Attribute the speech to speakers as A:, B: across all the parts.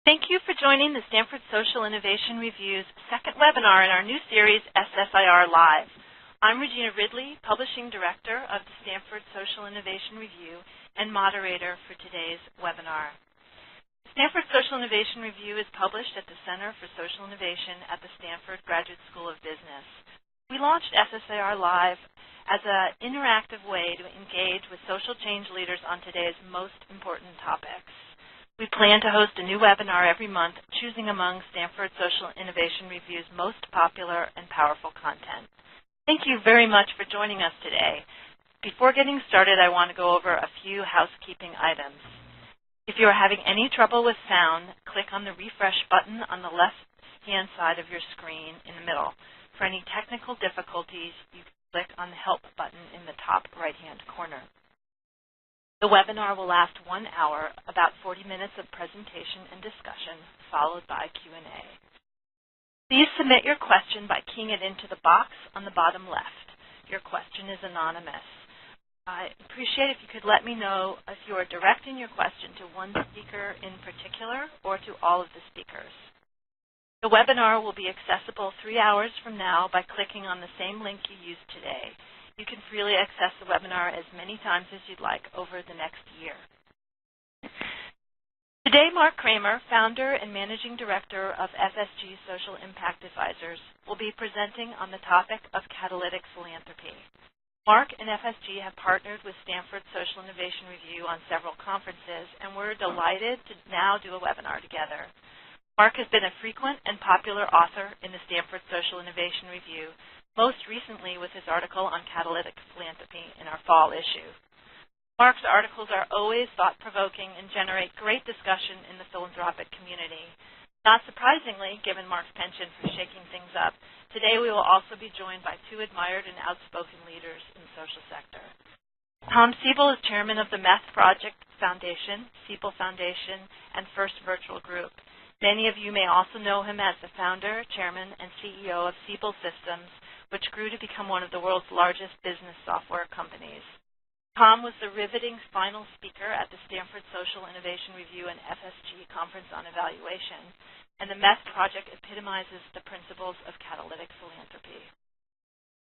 A: Thank you for joining the Stanford Social Innovation Review's second webinar in our new series, SSIR Live. I'm Regina Ridley, Publishing Director of the Stanford Social Innovation Review and moderator for today's webinar. The Stanford Social Innovation Review is published at the Center for Social Innovation at the Stanford Graduate School of Business. We launched SSIR Live as an interactive way to engage with social change leaders on today's most important topics. We plan to host a new webinar every month, choosing among Stanford Social Innovation Review's most popular and powerful content. Thank you very much for joining us today. Before getting started, I want to go over a few housekeeping items. If you are having any trouble with sound, click on the refresh button on the left-hand side of your screen in the middle. For any technical difficulties, you can click on the help button in the top right-hand corner. The webinar will last 1 hour, about 40 minutes of presentation and discussion, followed by Q&A. Please submit your question by keying it into the box on the bottom left. Your question is anonymous. I appreciate if you could let me know if you are directing your question to one speaker in particular or to all of the speakers. The webinar will be accessible 3 hours from now by clicking on the same link you used today. You can freely access the webinar as many times as you'd like over the next year. Today, Mark Kramer, founder and managing director of FSG Social Impact Advisors, will be presenting on the topic of catalytic philanthropy. Mark and FSG have partnered with Stanford Social Innovation Review on several conferences, and we're delighted to now do a webinar together. Mark has been a frequent and popular author in the Stanford Social Innovation Review, most recently with his article on catalytic philanthropy in our fall issue. Mark's articles are always thought-provoking and generate great discussion in the philanthropic community. Not surprisingly, given Mark's penchant for shaking things up, today we will also be joined by two admired and outspoken leaders in the social sector. Tom Siebel is chairman of the METH Project Foundation, Siebel Foundation, and First Virtual Group. Many of you may also know him as the founder, chairman, and CEO of Siebel Systems, which grew to become one of the world's largest business software companies. Tom was the riveting final speaker at the Stanford Social Innovation Review and FSG Conference on Evaluation, and the METH Project epitomizes the principles of catalytic philanthropy.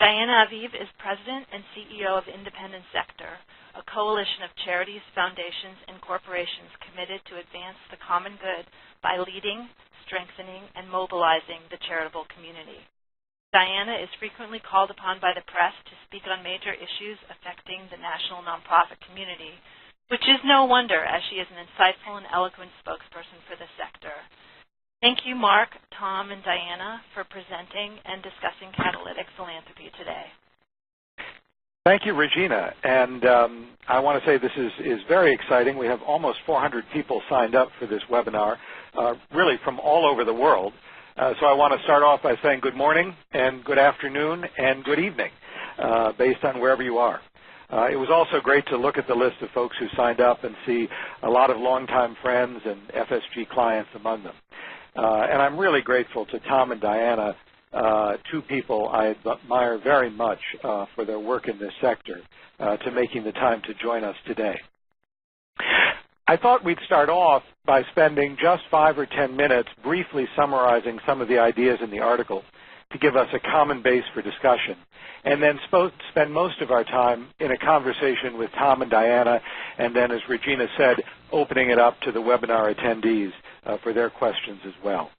A: Diana Aviv is president and CEO of Independent Sector, a coalition of charities, foundations, and corporations committed to advance the common good by leading, strengthening, and mobilizing the charitable community. Diana is frequently called upon by the press to speak on major issues affecting the national nonprofit community, which is no wonder as she is an insightful and eloquent spokesperson for the sector. Thank you, Mark, Tom, and Diana for presenting and discussing catalytic philanthropy today.
B: Thank you, Regina. And I want to say this is very exciting. We have almost 400 people signed up for this webinar, really from all over the world. So I want to start off by saying good morning and good afternoon and good evening, based on wherever you are. It was also great to look at the list of folks who signed up and see a lot of longtime friends and FSG clients among them. And I'm really grateful to Tom and Diana, two people I admire very much for their work in this sector, to making the time to join us today. I thought we'd start off by spending just 5 or 10 minutes briefly summarizing some of the ideas in the article to give us a common base for discussion, and then spend most of our time in a conversation with Tom and Diana, and then, as Regina said, opening it up to the webinar attendees for their questions as well.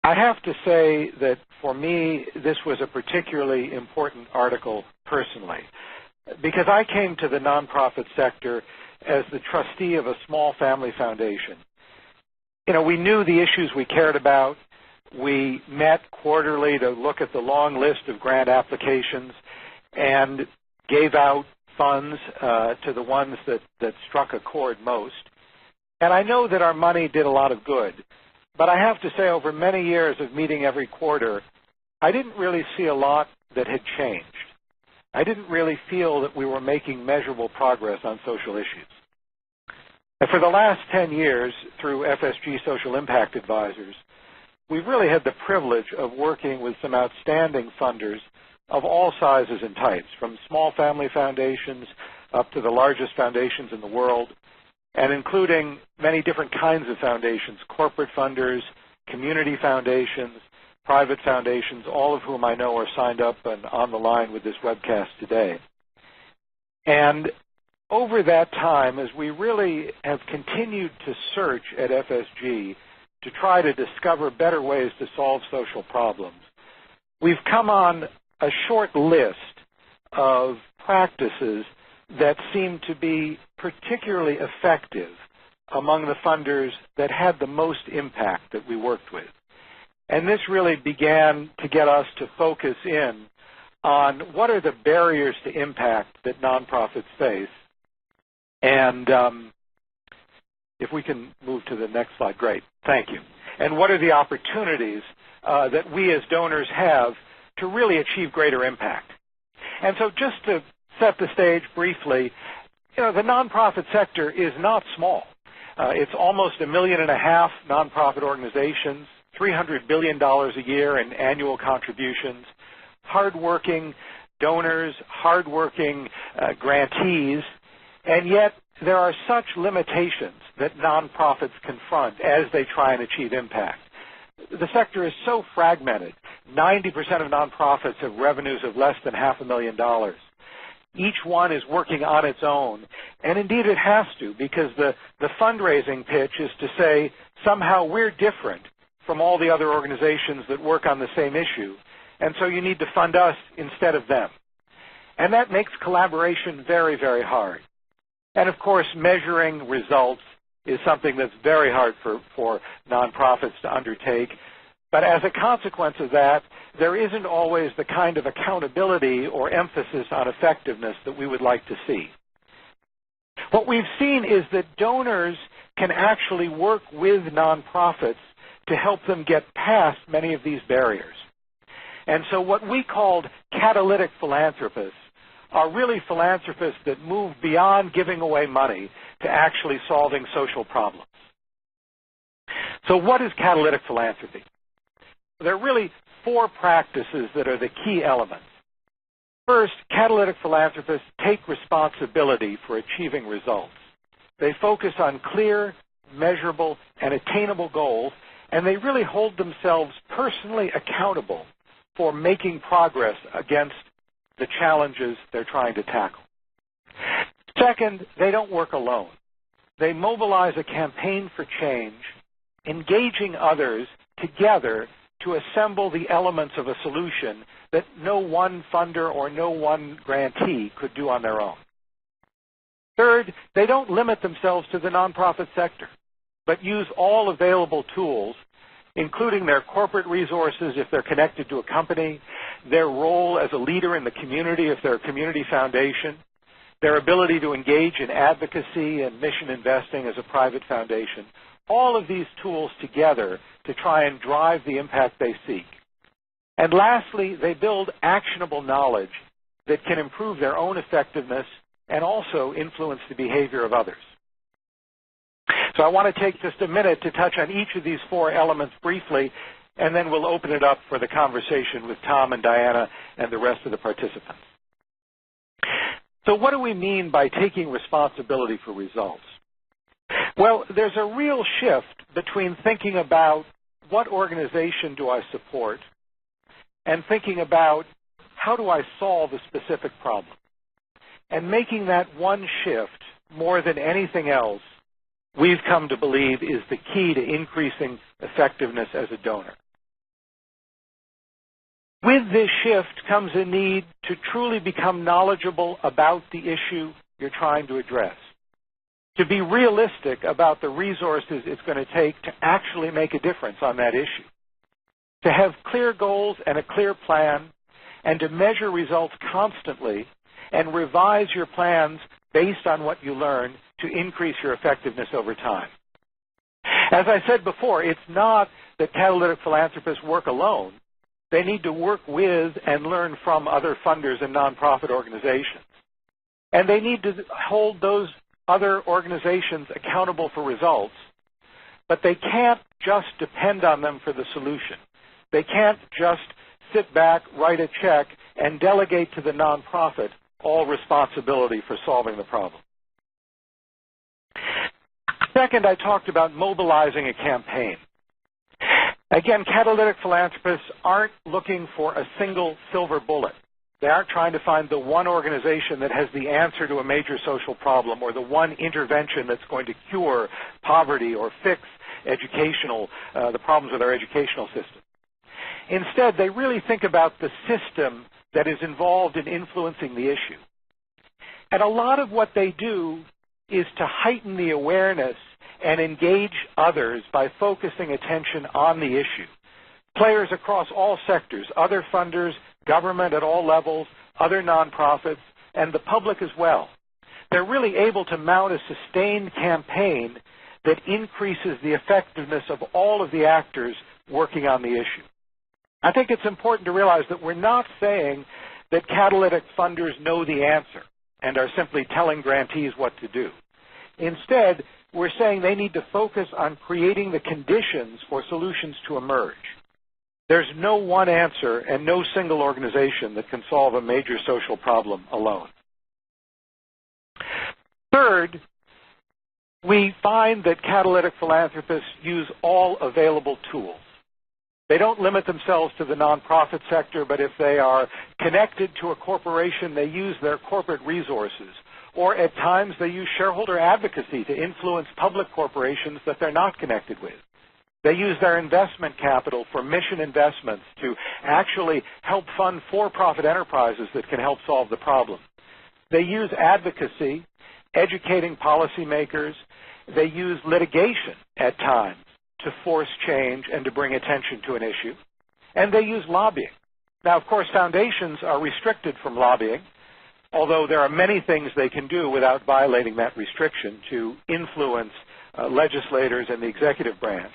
B: I have to say that for me, this was a particularly important article personally, because I came to the nonprofit sector as the trustee of a small family foundation. You know, we knew the issues we cared about. We met quarterly to look at the long list of grant applications and gave out funds to the ones that struck a chord most. And I know that our money did a lot of good. But I have to say, over many years of meeting every quarter, I didn't really see a lot that had changed. I didn't really feel that we were making measurable progress on social issues. And for the last 10 years, through FSG Social Impact Advisors, we've really had the privilege of working with some outstanding funders of all sizes and types, from small family foundations up to the largest foundations in the world. and including many different kinds of foundations, corporate funders, community foundations, private foundations, all of whom I know are signed up and on the line with this webcast today. And over that time, as we really have continued to search at FSG to try to discover better ways to solve social problems, we've come on a short list of practices that seem to be particularly effective among the funders that had the most impact that we worked with. And this really began to get us to focus in on what are the barriers to impact that nonprofits face. And if we can move to the next slide, great. Thank you. And what are the opportunities that we as donors have to really achieve greater impact? And so just to set the stage briefly, the nonprofit sector is not small. It's almost 1.5 million nonprofit organizations, $300 billion a year in annual contributions, hardworking donors, hardworking grantees, and yet there are such limitations that nonprofits confront as they try and achieve impact. The sector is so fragmented. 90% of nonprofits have revenues of less than $500,000. Each one is working on its own, and indeed it has to, because the fundraising pitch is to say somehow we're different from all the other organizations that work on the same issue, and so you need to fund us instead of them. And that makes collaboration very, very hard. And of course, measuring results is something that's very hard for nonprofits to undertake. But as a consequence of that, there isn't always the kind of accountability or emphasis on effectiveness that we would like to see. What we've seen is that donors can actually work with nonprofits to help them get past many of these barriers. And so what we called catalytic philanthropists are really philanthropists that move beyond giving away money to actually solving social problems. So what is catalytic philanthropy? There are really 4 practices that are the key elements. First, catalytic philanthropists take responsibility for achieving results. They focus on clear, measurable, and attainable goals, and they really hold themselves personally accountable for making progress against the challenges they're trying to tackle. Second, they don't work alone. They mobilize a campaign for change, engaging others together to assemble the elements of a solution that no one funder or no one grantee could do on their own. Third, they don't limit themselves to the nonprofit sector, but use all available tools, including their corporate resources if they're connected to a company, their role as a leader in the community if they're a community foundation, their ability to engage in advocacy and mission investing as a private foundation. All of these tools together to try and drive the impact they seek. And lastly, they build actionable knowledge that can improve their own effectiveness and also influence the behavior of others. So I want to take just a minute to touch on each of these 4 elements briefly, and then we'll open it up for the conversation with Tom and Diana and the rest of the participants. So what do we mean by taking responsibility for results? Well, there's a real shift between thinking about what organization do I support and thinking about how do I solve a specific problem. And making that one shift more than anything else, we've come to believe is the key to increasing effectiveness as a donor. With this shift comes a need to truly become knowledgeable about the issue you're trying to address, to be realistic about the resources it's going to take to actually make a difference on that issue, to have clear goals and a clear plan, and to measure results constantly and revise your plans based on what you learn to increase your effectiveness over time. As I said before, it's not that catalytic philanthropists work alone. They need to work with and learn from other funders and nonprofit organizations. And they need to hold those other organizations accountable for results, but they can't just depend on them for the solution. They can't just sit back, write a check, and delegate to the nonprofit all responsibility for solving the problem. Second, I talked about mobilizing a campaign. Again, catalytic philanthropists aren't looking for a single silver bullet. They aren't trying to find the one organization that has the answer to a major social problem or the one intervention that's going to cure poverty or fix the problems with our educational system. Instead, they really think about the system that is involved in influencing the issue. And a lot of what they do is to heighten the awareness and engage others by focusing attention on the issue. Players across all sectors, other funders, government at all levels, other nonprofits, and the public as well. They're really able to mount a sustained campaign that increases the effectiveness of all of the actors working on the issue. I think it's important to realize that we're not saying that catalytic funders know the answer and are simply telling grantees what to do. Instead, we're saying they need to focus on creating the conditions for solutions to emerge. There's no one answer and no single organization that can solve a major social problem alone. Third, we find that catalytic philanthropists use all available tools. They don't limit themselves to the nonprofit sector, but if they are connected to a corporation, they use their corporate resources. Or at times they use shareholder advocacy to influence public corporations that they're not connected with. They use their investment capital for mission investments to actually help fund for-profit enterprises that can help solve the problem. They use advocacy, educating policymakers. They use litigation at times to force change and to bring attention to an issue. And they use lobbying. Now, of course, foundations are restricted from lobbying, although there are many things they can do without violating that restriction to influence legislators and the executive branch.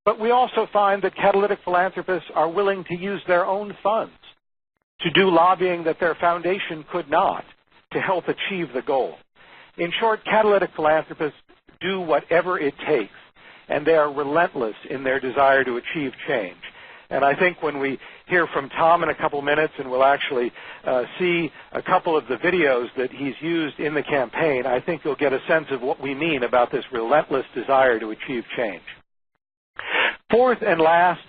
B: But we also find that catalytic philanthropists are willing to use their own funds to do lobbying that their foundation could not to help achieve the goal. In short, catalytic philanthropists do whatever it takes, and they are relentless in their desire to achieve change. And I think when we hear from Tom in a couple minutes, and we'll actually see a couple of the videos that he's used in the campaign, I think you'll get a sense of what we mean about this relentless desire to achieve change. Fourth and last,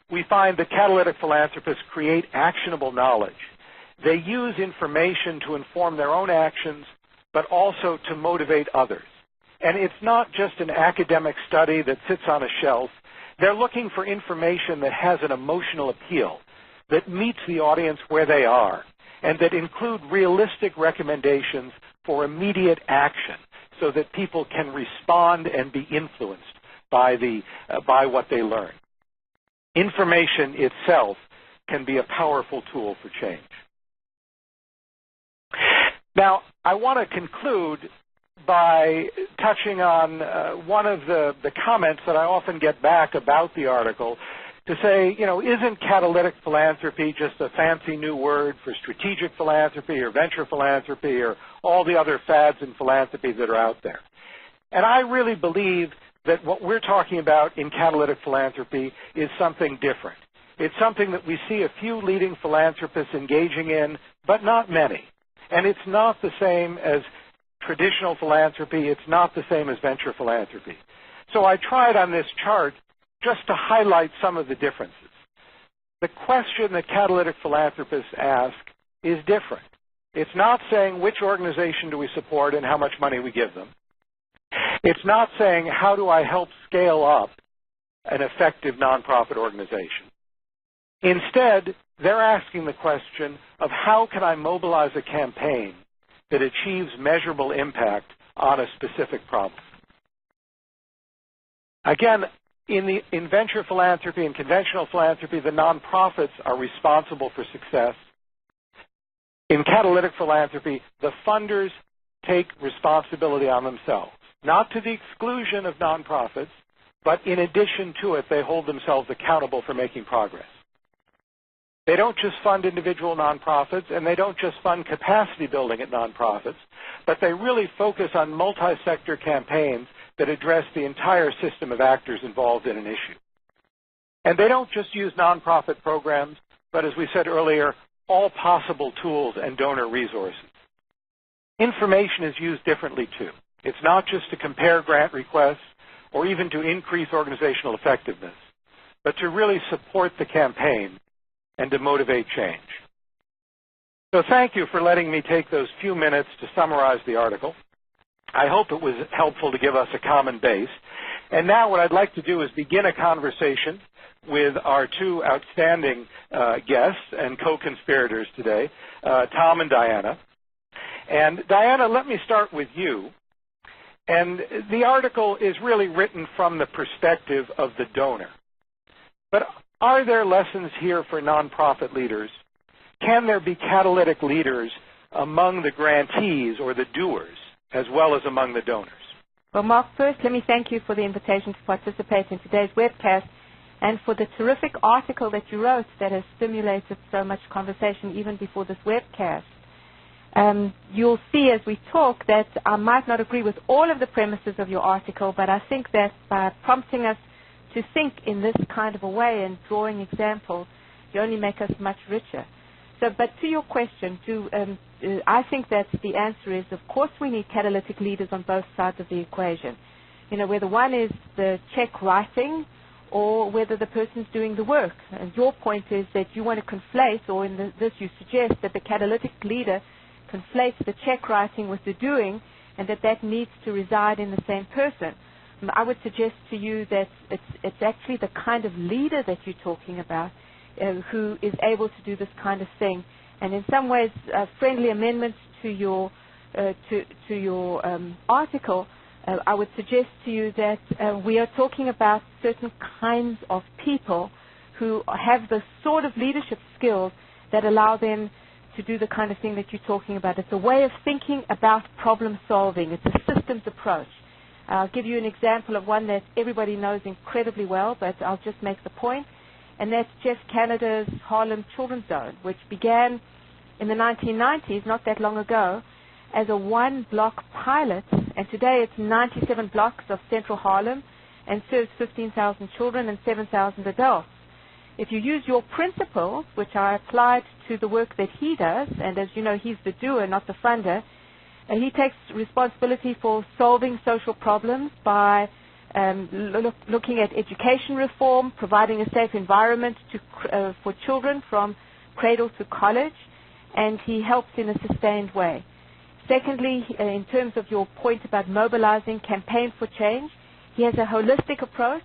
B: we find that catalytic philanthropists create actionable knowledge. They use information to inform their own actions, but also to motivate others. And it's not just an academic study that sits on a shelf. They're looking for information that has an emotional appeal, that meets the audience where they are, and that include realistic recommendations for immediate action so that people can respond and be influenced by what they learn. Information itself can be a powerful tool for change. Now, I want to conclude by touching on one of the comments that I often get back about the article to say, isn't catalytic philanthropy just a fancy new word for strategic philanthropy or venture philanthropy or all the other fads in philanthropy that are out there? And I really believe that what we're talking about in catalytic philanthropy is something different. It's something that we see a few leading philanthropists engaging in, but not many. And it's not the same as traditional philanthropy. It's not the same as venture philanthropy. So I tried on this chart just to highlight some of the differences. The question that catalytic philanthropists ask is different. It's not saying which organization do we support and how much money we give them. It's not saying how do I help scale up an effective nonprofit organization. Instead, they're asking the question of how can I mobilize a campaign that achieves measurable impact on a specific problem. Again, in venture philanthropy and conventional philanthropy, the nonprofits are responsible for success. In catalytic philanthropy, the funders take responsibility on themselves, not to the exclusion of nonprofits, but in addition to it, they hold themselves accountable for making progress. They don't just fund individual nonprofits, and they don't just fund capacity building at nonprofits, but they really focus on multi-sector campaigns that address the entire system of actors involved in an issue. And they don't just use nonprofit programs, but as we said earlier, all possible tools and donor resources. Information is used differently too. It's not just to compare grant requests or even to increase organizational effectiveness, but to really support the campaign and to motivate change. So thank you for letting me take those few minutes to summarize the article. I hope it was helpful to give us a common base. And now what I'd like to do is begin a conversation with our two outstanding guests and co-conspirators today, Tom and Diana. And Diana, let me start with you. And the article is really written from the perspective of the donor. But are there lessons here for nonprofit leaders? Can there be catalytic leaders among the grantees or the doers as well as among the donors?
C: Well, Mark, first let me thank you for the invitation to participate in today's webcast and for the terrific article that you wrote that has stimulated so much conversation even before this webcast. You'll see as we talk that I might not agree with all of the premises of your article, but I think that by prompting us to think in this kind of a way and drawing examples, you only make us much richer. So, but to your question, I think that the answer is, of course, we need catalytic leaders on both sides of the equation. You know, whether one is the check writing or whether the person's doing the work. And your point is that you want to conflate, or in this you suggest that the catalytic leader conflates the check writing with the doing, and that needs to reside in the same person. I would suggest to you that it's actually the kind of leader that you're talking about who is able to do this kind of thing. And in some ways, friendly amendments to your article, I would suggest to you that we are talking about certain kinds of people who have the sort of leadership skills that allow them to do the kind of thing that you're talking about. It's a way of thinking about problem solving. It's a systems approach. I'll give you an example of one that everybody knows incredibly well, but I'll just make the point, and that's Jeff Canada's Harlem Children's Zone, which began in the 1990s, not that long ago, as a one-block pilot, and today it's 97 blocks of central Harlem and serves 15,000 children and 7,000 adults. If you use your principles, which I applied to the work that he does, and as you know, he's the doer, not the funder, he takes responsibility for solving social problems by looking at education reform, providing a safe environment for children from cradle to college, and he helps in a sustained way. Secondly, in terms of your point about mobilizing, campaign for change, he has a holistic approach.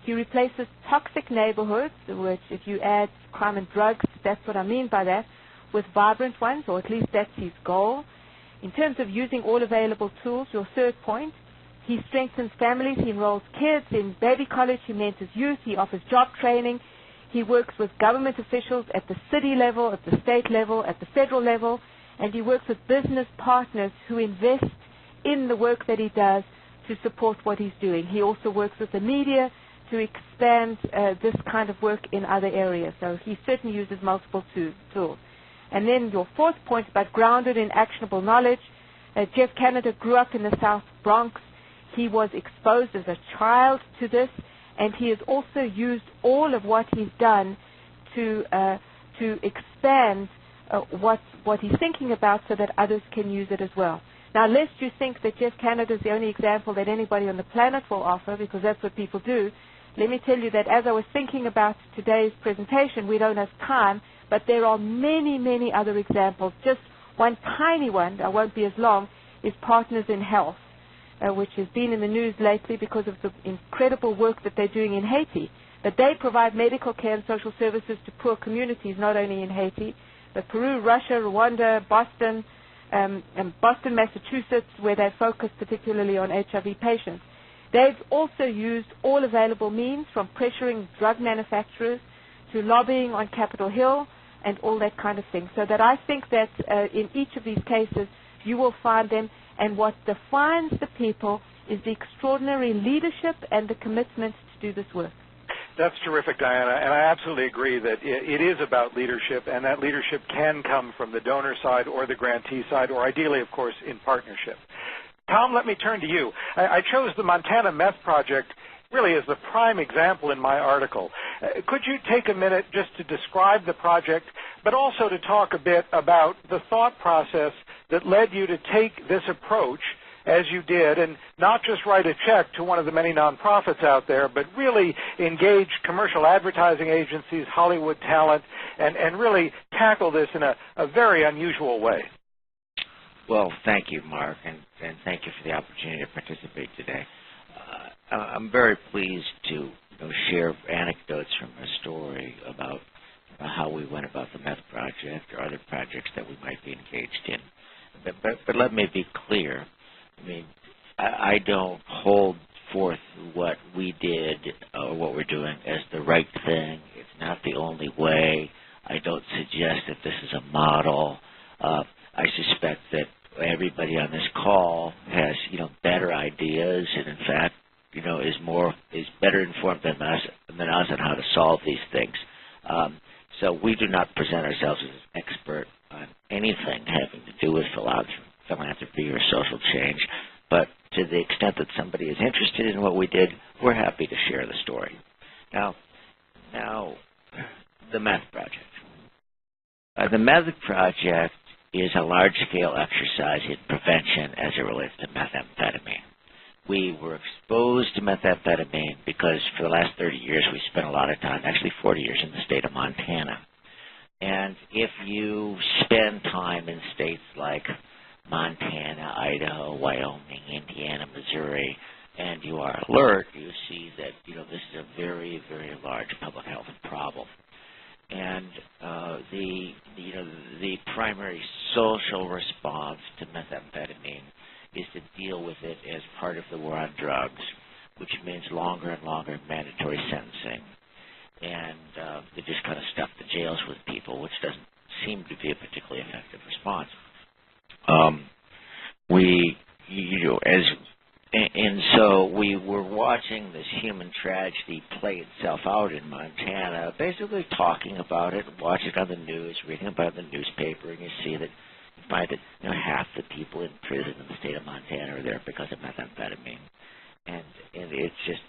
C: He replaces toxic neighborhoods, which if you add crime and drugs, that's what I mean by that, with vibrant ones, or at least that's his goal. In terms of using all available tools, your third point, he strengthens families, he enrolls kids in baby college, he mentors youth, he offers job training, he works with government officials at the city level, at the state level, at the federal level, and he works with business partners who invest in the work that he does to support what he's doing. He also works with the media to expand this kind of work in other areas. So he certainly uses multiple tools. And then your fourth point about grounded in actionable knowledge. Jeff Canada grew up in the South Bronx. He was exposed as a child to this, and he has also used all of what he's done to expand what he's thinking about so that others can use it as well. Now, lest you think that Jeff Canada is the only example that anybody on the planet will offer, because that's what people do, let me tell you that as I was thinking about today's presentation, we don't have time, but there are many, many other examples. Just one tiny one, I won't be as long, is Partners in Health, which has been in the news lately because of the incredible work that they're doing in Haiti. But they provide medical care and social services to poor communities, not only in Haiti, but Peru, Russia, Rwanda, Boston, and Boston, Massachusetts, where they focus particularly on HIV patients. They've also used all available means, from pressuring drug manufacturers to lobbying on Capitol Hill and all that kind of thing. So that I think that in each of these cases, you will find them, and what defines the people is the extraordinary leadership and the commitment to do this work.
B: That's terrific, Diana, and I absolutely agree that it is about leadership, and that leadership can come from the donor side or the grantee side, or ideally, of course, in partnership. Tom, let me turn to you. I chose the Montana Meth Project really as the prime example in my article. Could you take a minute just to describe the project, but also to talk a bit about the thought process that led you to take this approach as you did, and not just write a check to one of the many nonprofits out there, but really engage commercial advertising agencies, Hollywood talent, and really tackle this in a very unusual way.
D: Well, thank you, Mark, and thank you for the opportunity to participate today. I'm very pleased to share anecdotes from a story about how we went about the meth project or other projects that we might be engaged in. But let me be clear. I mean, I don't hold forth what we did or what we're doing as the right thing. It's not the only way. I don't suggest that this is a model. I suspect that everybody on this call has, better ideas, and in fact, is better informed than us on how to solve these things. So we do not present ourselves as an expert on anything having to do with philanthropy or social change, but to the extent that somebody is interested in what we did, we're happy to share the story. Now, the meth project. The meth project is a large-scale exercise in prevention as it relates to methamphetamine. We were exposed to methamphetamine because for the last 30 years we spent a lot of time, actually 40 years, in the state of Montana. And if you spend time in states like Montana, Idaho, Wyoming, Indiana, Missouri, and you are alert, you see that this is a very, very large public health problem. And the primary social response to methamphetamine is to deal with it as part of the war on drugs, which means longer and longer mandatory sentencing. And they just kind of stuff the jails with people, which doesn't seem to be a particularly effective response. So we were watching this human tragedy play itself out in Montana, basically talking about it, watching it on the news, reading about it in the newspaper, and you find that half the people in prison in the state of Montana are there because of methamphetamine. And it's just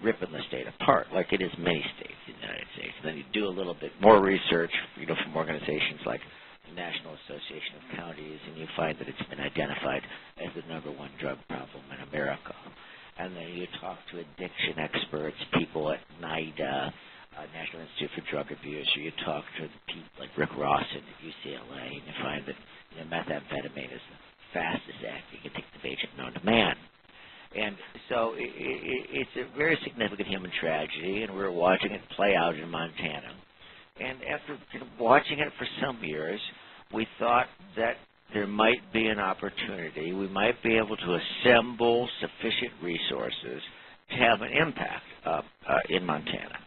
D: ripping the state apart, like it is many states in the United States. And then you do a little bit more research, from organizations like the National Association of Counties, and you find that it's been identified as the #1 drug problem in America. And then you talk to addiction experts, people at NIDA, National Institute for Drug Abuse, or you talk to the people like Rick Rawson at UCLA, and you find that methamphetamine is the fastest acting addictive agent known to man. And so it's a very significant human tragedy, and we're watching it play out in Montana. And after watching it for some years, we thought that there might be an opportunity. We might be able to assemble sufficient resources to have an impact in Montana.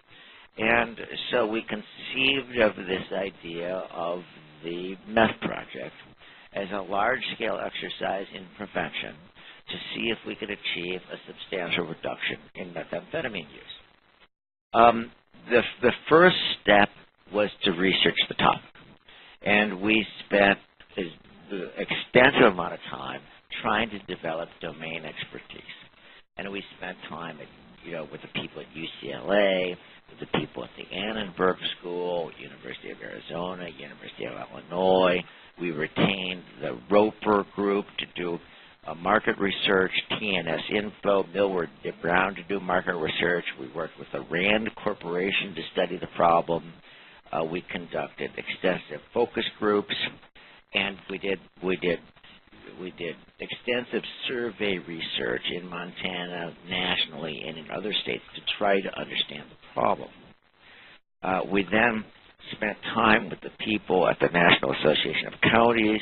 D: And so we conceived of this idea of the meth project as a large-scale exercise in prevention to see if we could achieve a substantial reduction in methamphetamine use. The first step was to research the topic, and we spent an extensive amount of time trying to develop domain expertise. And we spent time with the people at UCLA, with the people at the Annenberg School, University of Arizona, University of Illinois. We retained the Roper Group to do market research, TNS Info, Millward Brown to do market research. We worked with the RAND Corporation to study the problem. We conducted extensive focus groups, and we did extensive survey research in Montana, nationally, and in other states to try to understand the problem. We then spent time with the people at the National Association of Counties.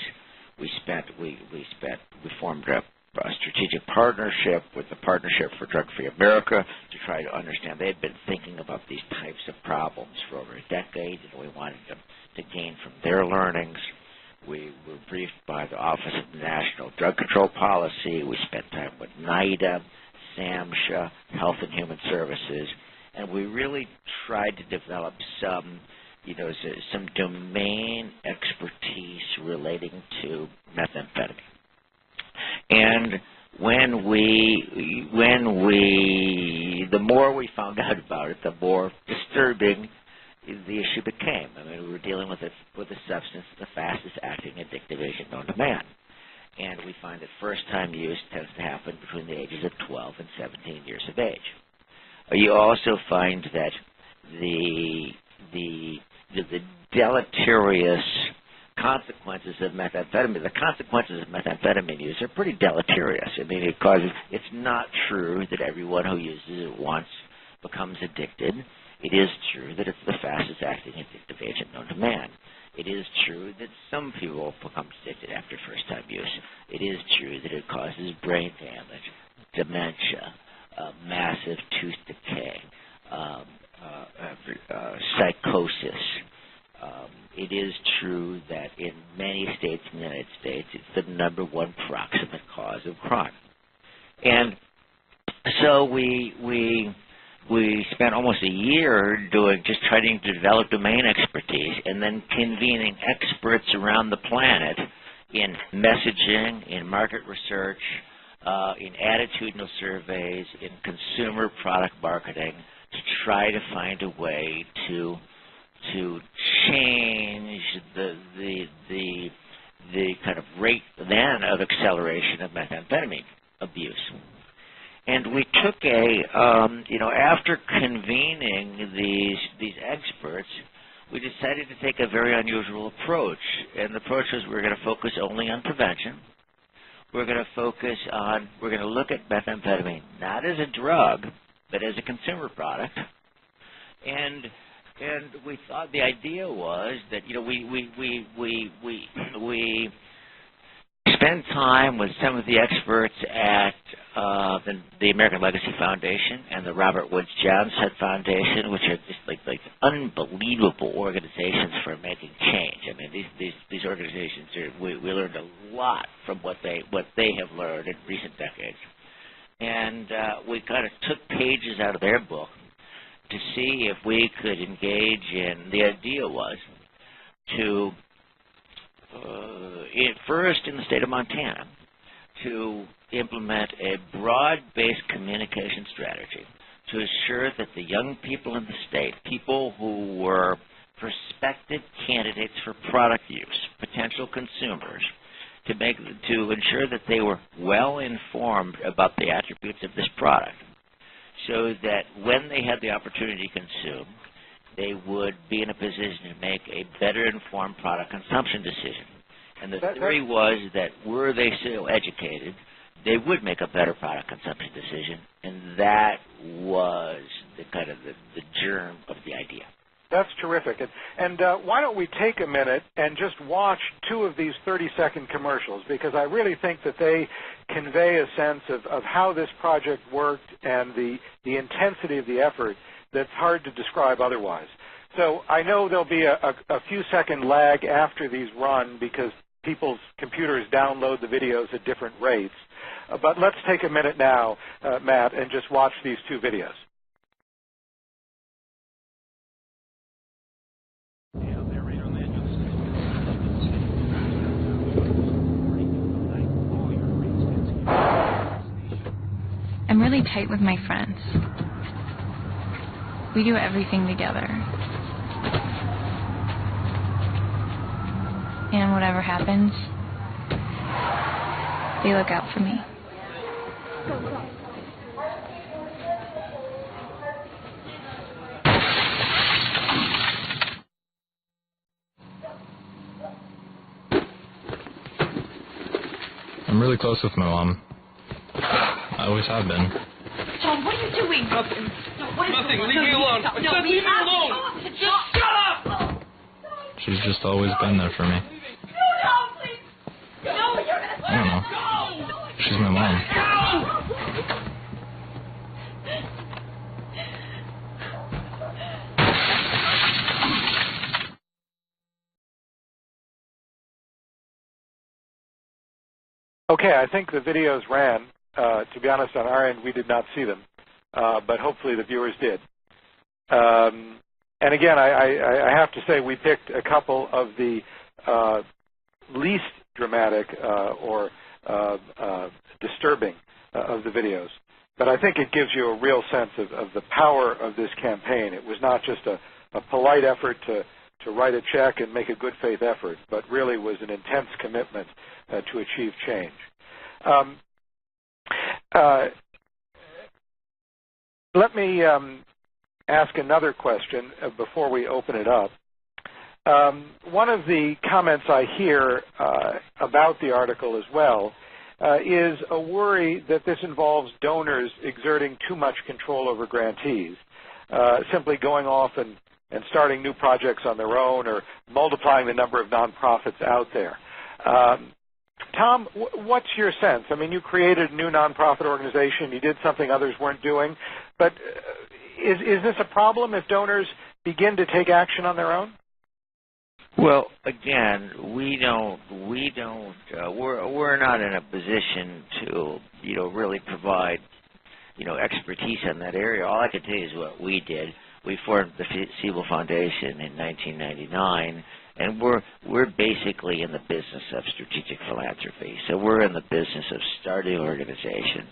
D: We formed a strategic partnership with the Partnership for Drug-Free America to try to understand. They had been thinking about these types of problems for over a decade, and we wanted them to gain from their learnings. We were briefed by the Office of National Drug Control Policy. We spent time with NIDA, SAMHSA, Health and Human Services, and we really tried to develop some domain expertise relating to methamphetamine. And the more we found out about it, the more disturbing the issue became. I mean, we were dealing with a substance, the fastest acting addictive agent known to man. And we find that first-time use tends to happen between the ages of 12 and 17 years of age. You also find that the deleterious consequences of methamphetamine, the consequences of methamphetamine use are pretty deleterious. I mean, it's not true that everyone who uses it once becomes addicted. It is true that it's the fastest acting addictive agent known to man. It is true that some people become addicted after first-time use. It is true that it causes brain damage, dementia, massive tooth decay, psychosis. It is true that in many states in the United States, it's the number one proximate cause of crime. And so we spent almost a year just trying to develop domain expertise and then convening experts around the planet in messaging, in market research, in attitudinal surveys, in consumer product marketing to try to find a way to change the kind of rate then of acceleration of methamphetamine abuse. And we took after convening these experts, we decided to take a very unusual approach. And the approach was we're going to focus only on prevention. We're going to look at methamphetamine not as a drug, but as a consumer product. And we thought the idea was that we spend time with some of the experts at the American Legacy Foundation and the Robert Woods Johnson Foundation, which are just like unbelievable organizations for making change. I mean, these organizations we learned a lot from what they have learned in recent decades, and we kind of took pages out of their book to see if we could engage in. The idea was to first in the state of Montana to implement a broad-based communication strategy to assure that the young people in the state, people who were prospective candidates for product use, potential consumers, to ensure that they were well informed about the attributes of this product, so that when they had the opportunity to consume, they would be in a position to make a better informed product consumption decision. And the theory was that were they so educated, they would make a better product consumption decision, and that was the kind of the germ of the idea.
B: That's terrific. And why don't we take a minute and just watch two of these 30-second commercials, because I really think that they convey a sense of how this project worked and the intensity of the effort that's hard to describe otherwise. So I know there'll be a few second lag after these run because people's computers download the videos at different rates. But let's take a minute now, Matt, and just watch these two videos.
E: I'm really tight with my friends. We do everything together. And whatever happens, they look out for me.
F: I'm really close with my mom. I always have been.
G: John, what are you doing?
H: Nothing.
G: No, what is
H: Nothing.
G: going on?
H: Leave me alone. I said leave me alone.
G: Just shut up!
F: She's just always been there for me.
G: No, please. No, you're not.
F: I don't know. She's my mom.
B: Okay, I think the videos ran. To be honest, on our end, we did not see them, but hopefully the viewers did. And again, I have to say we picked a couple of the least dramatic or disturbing of the videos. But I think it gives you a real sense of the power of this campaign. It was not just a polite effort to to write a check and make a good faith effort, but really was an intense commitment to achieve change. Let me ask another question before we open it up. One of the comments I hear about the article as well is a worry that this involves donors exerting too much control over grantees, simply going off and starting new projects on their own or multiplying the number of nonprofits out there. Tom, what's your sense? I mean, you created a new nonprofit organization. You did something others weren't doing. But is this a problem if donors begin to take action on their own?
D: Well, again, we're not in a position to, really provide, expertise in that area. All I can tell you is what we did. We formed the Siebel Foundation in 1999, and we're basically in the business of strategic philanthropy. So we're in the business of starting organizations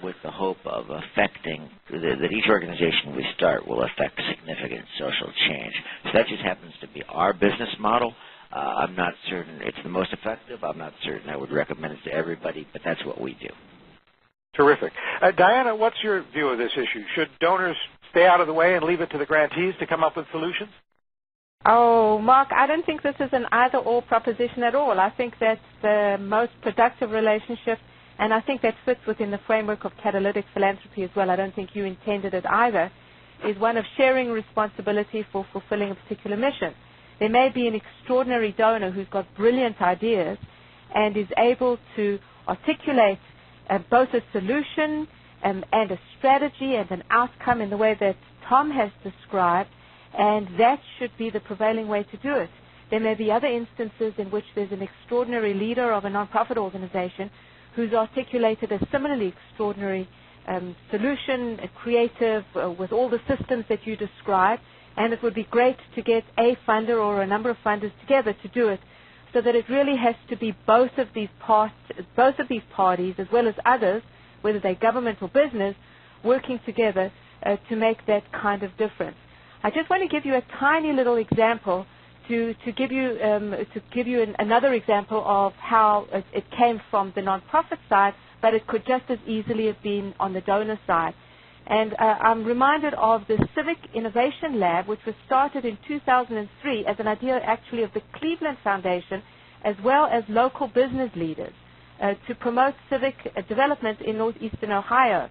D: with the hope of affecting, that each organization we start will affect significant social change. So that just happens to be our business model. I'm not certain it's the most effective. I'm not certain I would recommend it to everybody, but that's what we do.
B: Terrific. Diana, what's your view of this issue? Should donors stay out of the way and leave it to the grantees to come up with solutions?
C: Oh, Mark, I don't think this is an either-or proposition at all. I think that's the most productive relationship, and I think that fits within the framework of catalytic philanthropy as well. I don't think you intended it either, is one of sharing responsibility for fulfilling a particular mission. There may be an extraordinary donor who's got brilliant ideas and is able to articulate both a solution and a strategy and an outcome in the way that Tom has described, and that should be the prevailing way to do it. There may be other instances in which there's an extraordinary leader of a nonprofit organization who's articulated a similarly extraordinary solution, creative, with all the systems that you described, and it would be great to get a funder or a number of funders together to do it, so that it really has to be both of these parties, as well as others, whether they're government or business, working together to make that kind of difference. I just want to give you a tiny little example to give you another example of how it came from the nonprofit side, but it could just as easily have been on the donor side. And I'm reminded of the Civic Innovation Lab, which was started in 2003 as an idea actually of the Cleveland Foundation, as well as local business leaders, to promote civic development in northeastern Ohio.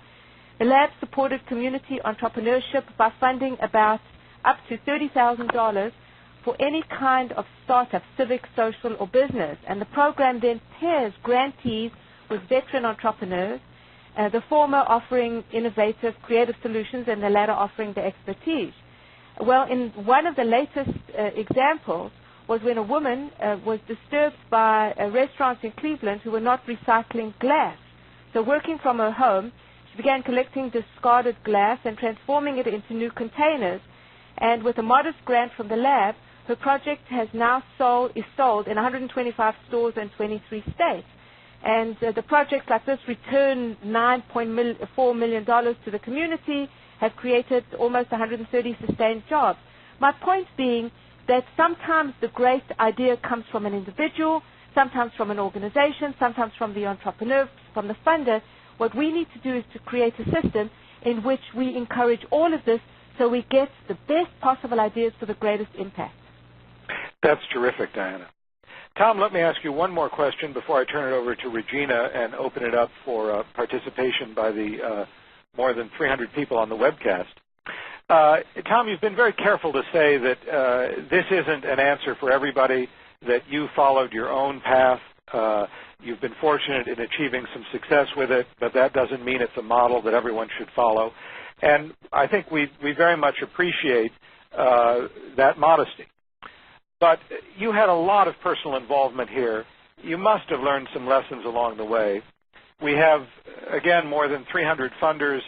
C: The lab supported community entrepreneurship by funding about up to $30,000 for any kind of startup, civic, social, or business. And the program then pairs grantees with veteran entrepreneurs, the former offering innovative, creative solutions, and the latter offering the expertise. Well, in one of the latest examples was when a woman was disturbed by restaurants in Cleveland who were not recycling glass. So working from her home, she began collecting discarded glass and transforming it into new containers. And with a modest grant from the lab, her project is sold in 125 stores in 23 states. And the projects like this return $9.4 million to the community, have created almost 130 sustained jobs. My point being that sometimes the great idea comes from an individual, sometimes from an organization, sometimes from the entrepreneur, from the funder. What we need to do is to create a system in which we encourage all of this so we get the best possible ideas for the greatest impact.
B: That's terrific, Diana. Tom, let me ask you one more question before I turn it over to Regina and open it up for participation by the more than 300 people on the webcast. Tom, you've been very careful to say that this isn't an answer for everybody, that you followed your own path. You've been fortunate in achieving some success with it, but that doesn't mean it's a model that everyone should follow. And I think we very much appreciate that modesty. But you had a lot of personal involvement here. You must have learned some lessons along the way. We have, again, more than 300 funders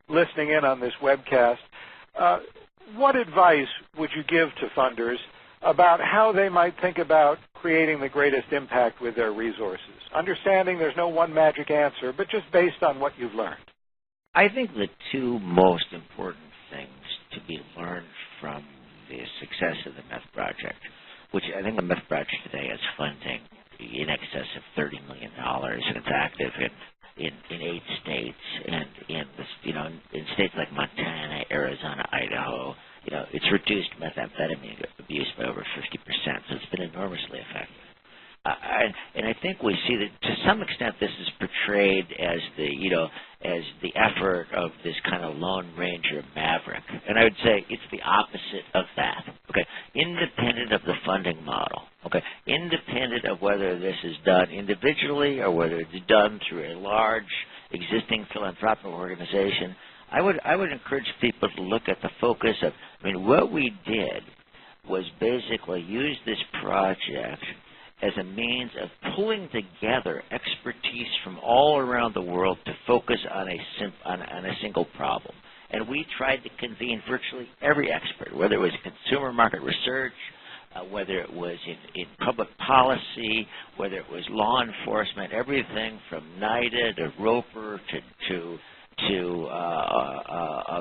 B: listening in on this webcast. What advice would you give to funders about how they might think about creating the greatest impact with their resources? Understanding there's no one magic answer, but just based on what you've learned.
D: I think the two most important things to be learned from the success of the Meth Project, which I think the Meth Project today is funding in excess of $30 million, and it's active in 8 states, and in states like Montana, Arizona, Idaho, it's reduced methamphetamine abuse by over 50%. So it's been enormously effective. And I think we see that to some extent this is portrayed as the effort of this kind of Lone Ranger maverick. And I would say it's the opposite of that. Okay, independent of the funding model. Okay, independent of whether this is done individually or whether it's done through a large existing philanthropic organization, I would encourage people to look at the focus of. What we did was basically use this project as a means of pulling together expertise from all around the world to focus on a single problem. And we tried to convene virtually every expert, whether it was consumer market research, whether it was in public policy, whether it was law enforcement, everything from NIDA to Roper to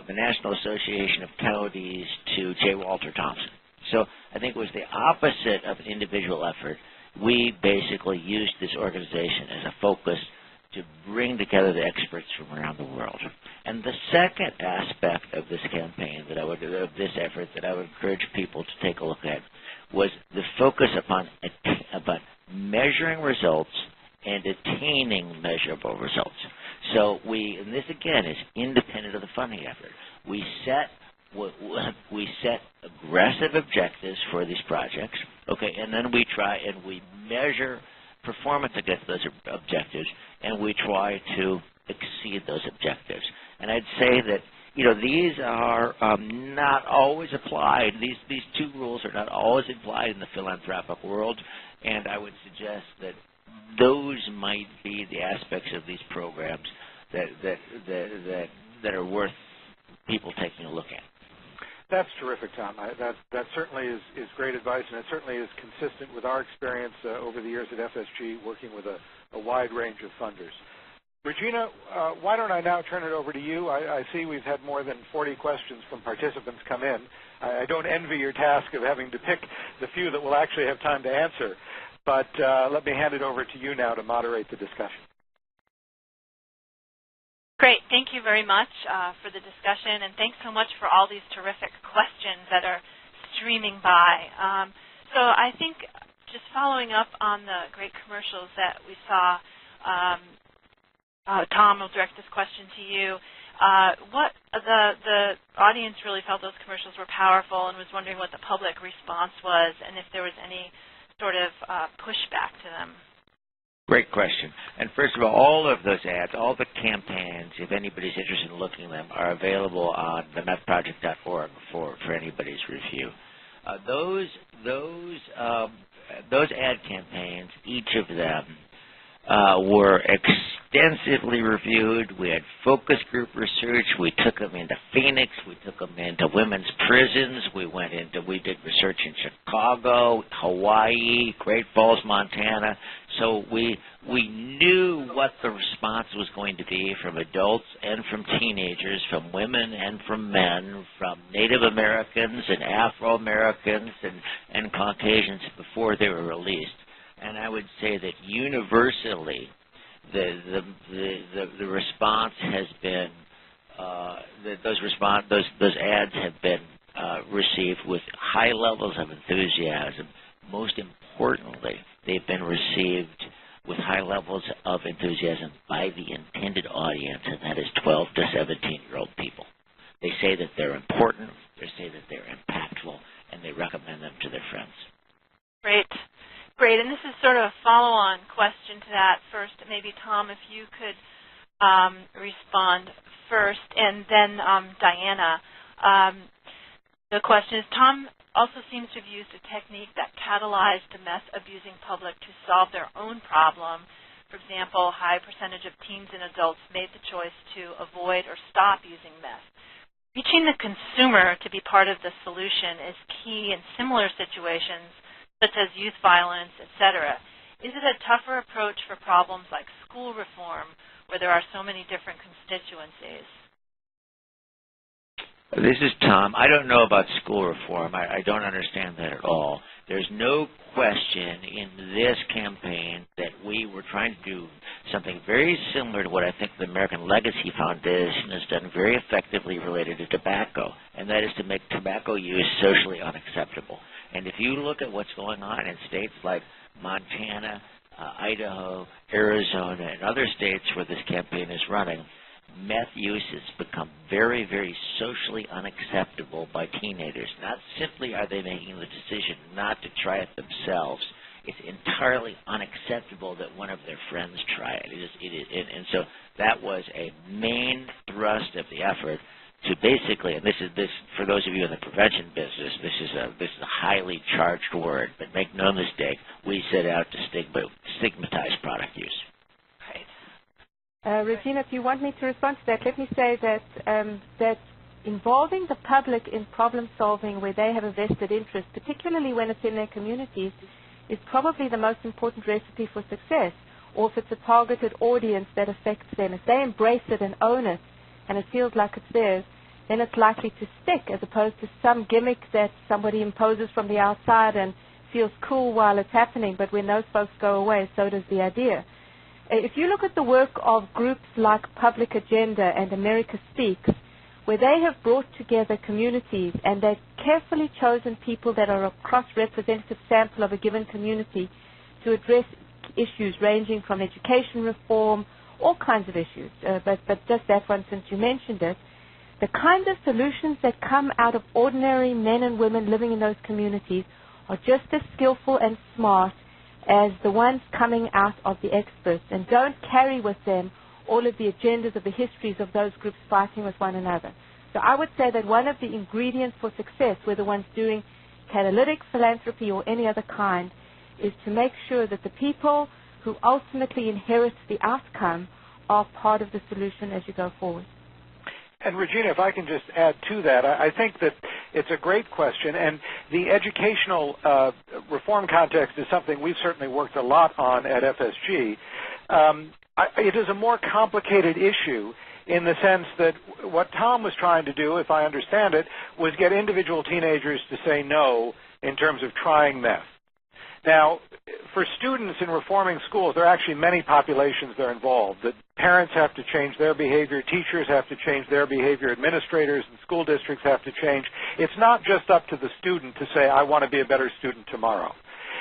D: the National Association of Counties to J. Walter Thompson. So I think it was the opposite of an individual effort. We basically used this organization as a focus to bring together the experts from around the world. And the second aspect of this campaign of this effort that I would encourage people to take a look at was the focus upon measuring results and attaining measurable results. So and this again is independent of the funding effort. We set aggressive objectives for these projects, okay, and then we try and we measure performance against those objectives, and we try to exceed those objectives. And I'd say that these are not always applied. These 2 rules are not always applied in the philanthropic world, and I would suggest that those might be the aspects of these programs that are worth people taking a look at.
B: That's terrific, Tom. That certainly is great advice, and it certainly is consistent with our experience over the years at FSG working with a wide range of funders. Regina, why don't I now turn it over to you? I see we've had more than 40 questions from participants come in. I don't envy your task of having to pick the few that we'll actually have time to answer, but let me hand it over to you now to moderate the discussion.
A: Great. Thank you very much for the discussion, and thanks so much for all these terrific questions that are streaming by. So I think just following up on the great commercials that we saw, Tom, I'll direct this question to you. What the audience really felt those commercials were powerful and was wondering what the public response was and if there was any sort of pushback to them.
D: Great question. And first of all of those ads, all the campaigns, if anybody's interested in looking at them, are available on themethproject.org for anybody's review. Those ad campaigns, each of them, were extensively reviewed. We had focus group research. We took them into Phoenix. We took them into women's prisons. We did research in Chicago, Hawaii, Great Falls, Montana. So we knew what the response was going to be from adults and from teenagers, from women and from men, from Native Americans and Afro-Americans and Caucasians before they were released. And I would say that universally, the response has been those ads have been received with high levels of enthusiasm. Most importantly, they've been received with high levels of enthusiasm by the intended audience, and that is 12 to 17-year-old people. They say that they're important, they say that they're impactful, and they recommend them to their friends.
A: Great, and this is sort of a follow-on question to that. First, maybe, Tom, if you could respond first, and then Diana. The question is, Tom also seems to have used a technique that catalyzed the meth-abusing public to solve their own problem. For example, a high percentage of teens and adults made the choice to avoid or stop using meth. Reaching the consumer to be part of the solution is key in similar situations, such as youth violence, etc. Is it a tougher approach for problems like school reform, where there are so many different constituencies?
D: This is Tom. I don't know about school reform. I don't understand that at all. There's no question in this campaign that we were trying to do something very similar to what I think the American Legacy Foundation has done very effectively related to tobacco, and that is to make tobacco use socially unacceptable. And if you look at what's going on in states like Montana, Idaho, Arizona, and other states where this campaign is running, meth use has become very, very socially unacceptable by teenagers. Not simply are they making the decision not to try it themselves, it's entirely unacceptable that one of their friends try it. And so that was a main thrust of the effort to basically, and this for those of you in the prevention business, this is a highly charged word, but make no mistake, we set out to stigmatize product use.
C: Regina, if you want me to respond to that, let me say that involving the public in problem solving where they have a vested interest, particularly when it's in their communities, is probably the most important recipe for success. Or if it's a targeted audience that affects them, if they embrace it and own it and it feels like it's theirs, then it's likely to stick as opposed to some gimmick that somebody imposes from the outside and feels cool while it's happening, but when those folks go away, so does the idea. If you look at the work of groups like Public Agenda and America Speaks, where they have brought together communities and they've carefully chosen people that are a cross-representative sample of a given community to address issues ranging from education reform, all kinds of issues, but just that one since you mentioned it, the kind of solutions that come out of ordinary men and women living in those communities are just as skillful and smart as the ones coming out of the experts, and don't carry with them all of the agendas of the histories of those groups fighting with one another. So I would say that one of the ingredients for success, whether one's doing catalytic philanthropy or any other kind, is to make sure that the people who ultimately inherit the outcome are part of the solution as you go forward.
B: And Regina, if I can just add to that, I think that it's a great question, and the educational reform context is something we've certainly worked a lot on at FSG. It is a more complicated issue in the sense that what Tom was trying to do, if I understand it, was get individual teenagers to say no in terms of trying meth. Now, for students in reforming schools, there are actually many populations that are involved. The parents have to change their behavior, teachers have to change their behavior, administrators and school districts have to change. It's not just up to the student to say, I want to be a better student tomorrow.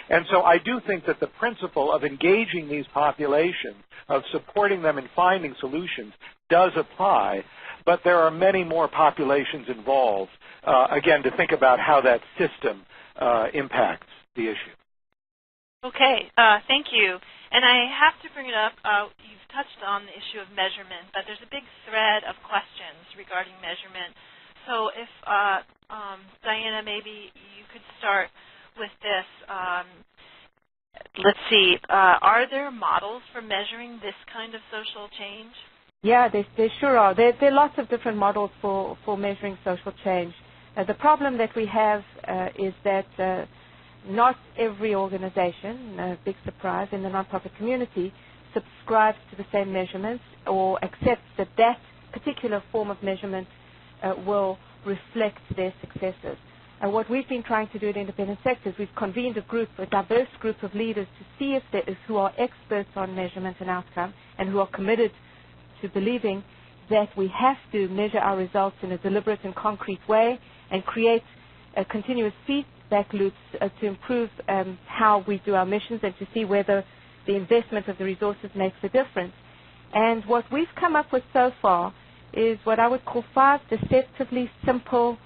B: And so I do think that the principle of engaging these populations, of supporting them in finding solutions, does apply, but there are many more populations involved, again, to think about how that system impacts the issue.
A: Okay, thank you. And I have to bring it up, you've touched on the issue of measurement, but there's a big thread of questions regarding measurement. So if, Diana, maybe you could start with this. Let's see, are there models for measuring this kind of social change?
C: Yeah, there sure are. There are lots of different models for measuring social change. The problem that we have is that not every organization, big surprise, in the nonprofit community subscribes to the same measurements or accepts that that particular form of measurement will reflect their successes. What we've been trying to do at Independent Sectors, we've convened a diverse group of leaders to see if there is who are experts on measurement and outcome and who are committed to believing that we have to measure our results in a deliberate and concrete way and create a continuous feedback loops to improve how we do our missions and to see whether the investment of the resources makes a difference. And what we've come up with so far is what I would call 5 deceptively simple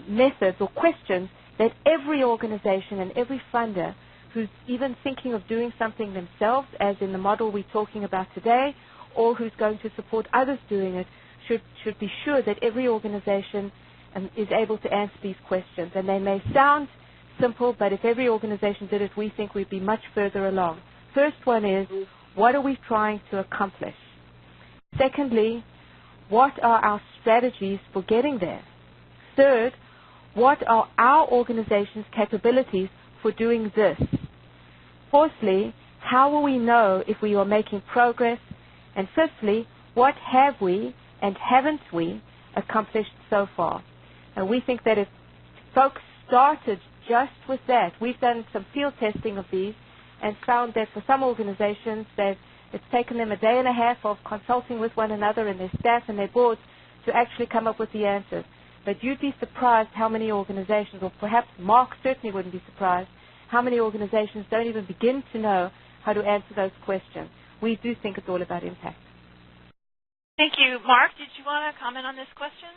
C: methods or questions that every organization and every funder who's even thinking of doing something themselves, as in the model we're talking about today, or who's going to support others doing it, should be sure that every organization is able to answer these questions. And they may sound simple, but if every organization did it, we think we'd be much further along. First one is, what are we trying to accomplish? Secondly, what are our strategies for getting there? Third, what are our organization's capabilities for doing this? Fourthly, how will we know if we are making progress? And fifthly, what have we and haven't we accomplished so far. And we think that if folks started just with that, we've done some field testing of these and found that for some organizations that it's taken them a day and a half of consulting with one another and their staff and their boards to actually come up with the answers. But you'd be surprised how many organizations, or perhaps Mark certainly wouldn't be surprised, how many organizations don't even begin to know how to answer those questions. We do think it's all about impact.
A: Thank you. Mark, did you want to comment on this question?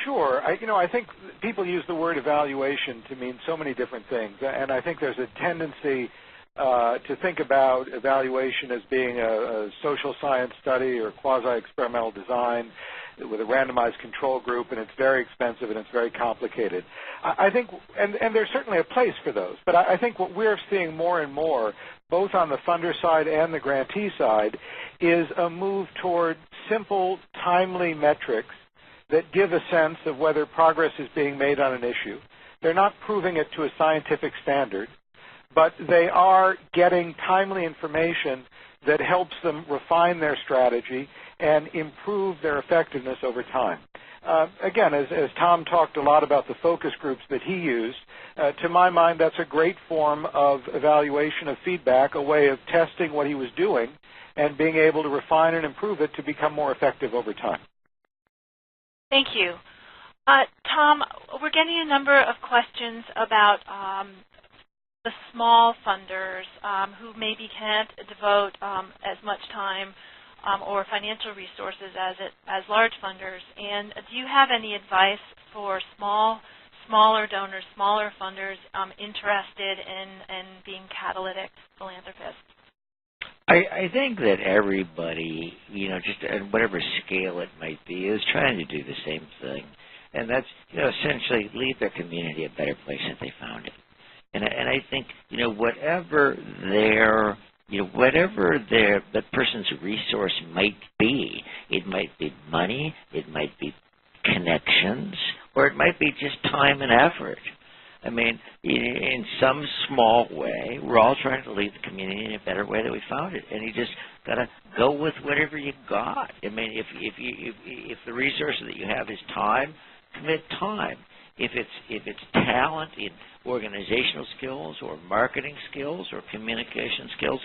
B: Sure. I think people use the word evaluation to mean so many different things, and I think there's a tendency to think about evaluation as being a social science study or quasi-experimental design with a randomized control group, and it's very expensive and it's very complicated. I think, and there's certainly a place for those, but I think what we're seeing more and more, both on the funder side and the grantee side, is a move toward simple, timely metrics that give a sense of whether progress is being made on an issue. They're not proving it to a scientific standard, but they are getting timely information that helps them refine their strategy and improve their effectiveness over time. Again, as Tom talked a lot about the focus groups that he used, to my mind, that's a great form of evaluation of feedback, a way of testing what he was doing and being able to refine and improve it to become more effective over time.
A: Thank you. Tom, we're getting a number of questions about the small funders who maybe can't devote as much time or financial resources as large funders. And do you have any advice for smaller donors, smaller funders interested in being catalytic philanthropists?
D: I think that everybody, just at whatever scale it might be, is trying to do the same thing. And that's, essentially leave their community a better place than they found it. And I think, whatever the person's resource might be, it might be money, it might be connections, or it might be just time and effort. I mean, in some small way, we're all trying to leave the community in a better way than we found it, and you just got to go with whatever you got. I mean, if the resource that you have is time, commit time. If it's talent in organizational skills or marketing skills or communication skills,